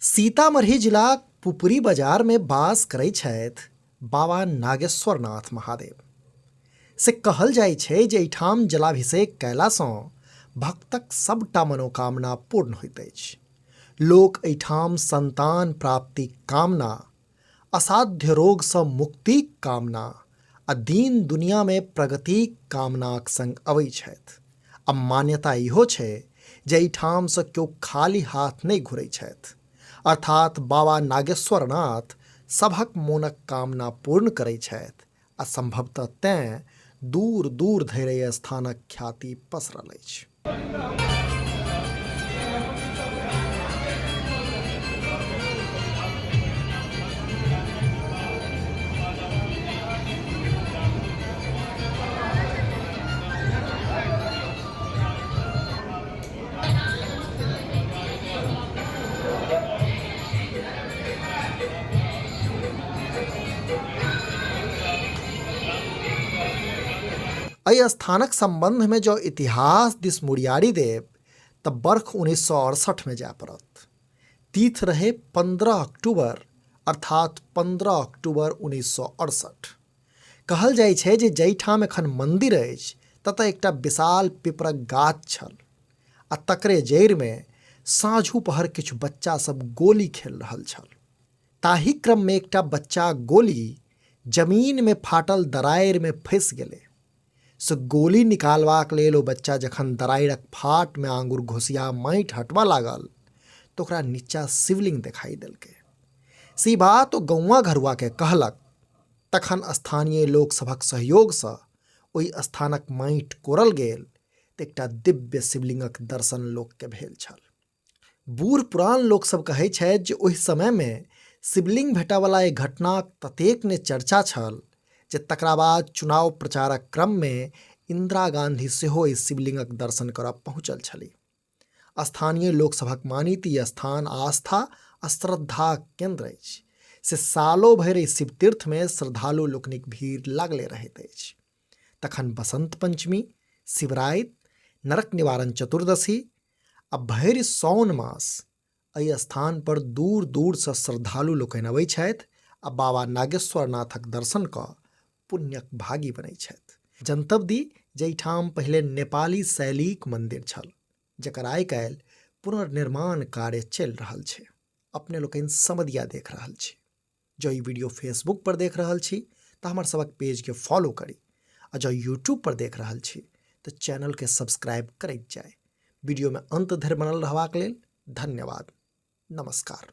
सीतामढ़ी जिलाक पुपरी बाजार में वास करैत छथि बाबा नागेश्वरनाथ महादेव। से कहल जाइ छै जे एहिठाम जलाभिषेक कयलासँ भक्तक सबटा मनोकामना पूर्ण होइत अछि। लोक एहिठाम संतान प्राप्तिक कामना, असाध्य रोगसँ मुक्तिक कामना आ दीन दुनियामे प्रगतिक कामनाक संग अबैत छथि। आ मान्यता इहो छै जे एहिठामसँ केओ खाली हाथ नहि घुरैत छथि, अर्थात बाबा नागेश्वरनाथ सभक मोनक कामना पूर्ण करैत छथि आ संभवतः तेँ दूर दूर धरि एहि स्थानक ख्याति पसरल अछि। एहि स्थानक संबंधमे जँ इतिहास दिस मुड़ियारी देब तऽ वर्ष 1968 में जाय पड़त। तिथि रहे 15 अक्टूबर अर्थात 15 अक्टूबर 1968। कहल जाइ छै जे जाहिठाम एखन मन्दिर अछि ततऽ एकटा विशाल पिपरक गाछ छल आ तकरे जड़िमे साँझू पहर किछु बच्चा सब गोली खेल रहल छल। ताहि क्रममे एकटा बच्चा गोली जमीनमे फाटल दरारिमे फँसि गेलै। से गोली निकालबाक लेल ओ बच्चा जखन दरारिक फाटमे आँगुर घुसिया माटि हटबऽ लागल तऽ ओकरा नीचाँ शिवलिंग देखाइ देलकै। से बात ओ गौआँ घरुआके कहलक। तखन स्थानीय लोकसभक सहयोगसँ ओहि स्थानक माटि कोड़ल गेल तऽ एकटा दिव्य शिवलिंगक दर्शन लोकके भेल छल। बूढ़ पुरान लोकसभ कहैत छथि जे ओहि समयमे शिवलिंग भेटयवला एहि घटनाक ततेक ने चर्चा छल जे तकरा बाद चुनाव प्रचारक क्रममे इंदिरा गांधी सेहो एहि शिवलिंगक दर्शन करऽ पहुँचल छलीह। स्थानीय लोकसभक मानित ई स्थान आस्था आ श्रद्धाक केंद्र अछि। से सालों भरि एहि शिवतीर्थमे श्रद्धालु लोकनिक भीड़ लागले रहैत अछि। तखन बसंत पंचमी, शिवराति, नरक निवारण चतुर्दशी आ भरि साउन मास एहि स्थान पर दूर दूरसँ श्रद्धालु लोकनि अबैत छथि आ बाबा नागेश्वरनाथक दर्शन कऽ पुण्यक भागी बनैत छथि। जनतब दी जे एहिठाम पहिले नेपाली शैलीक मंदिर छल, जकर आइ काल्हि पुनर्निर्माण कार्य चलि रहल छै। अपने लोकनि समधिया देख रहल छी। जो ई वीडियो फेसबुक पर देख रहल छी तऽ हमर सबक पेजके फॉलो करी, आ जो यूट्यूब पर देख रहल छी तऽ चैनलके सब्सक्राइब करैत जाय। वीडियोमे अंत धरि बनल रहबाक लेल धन्यवाद। नमस्कार।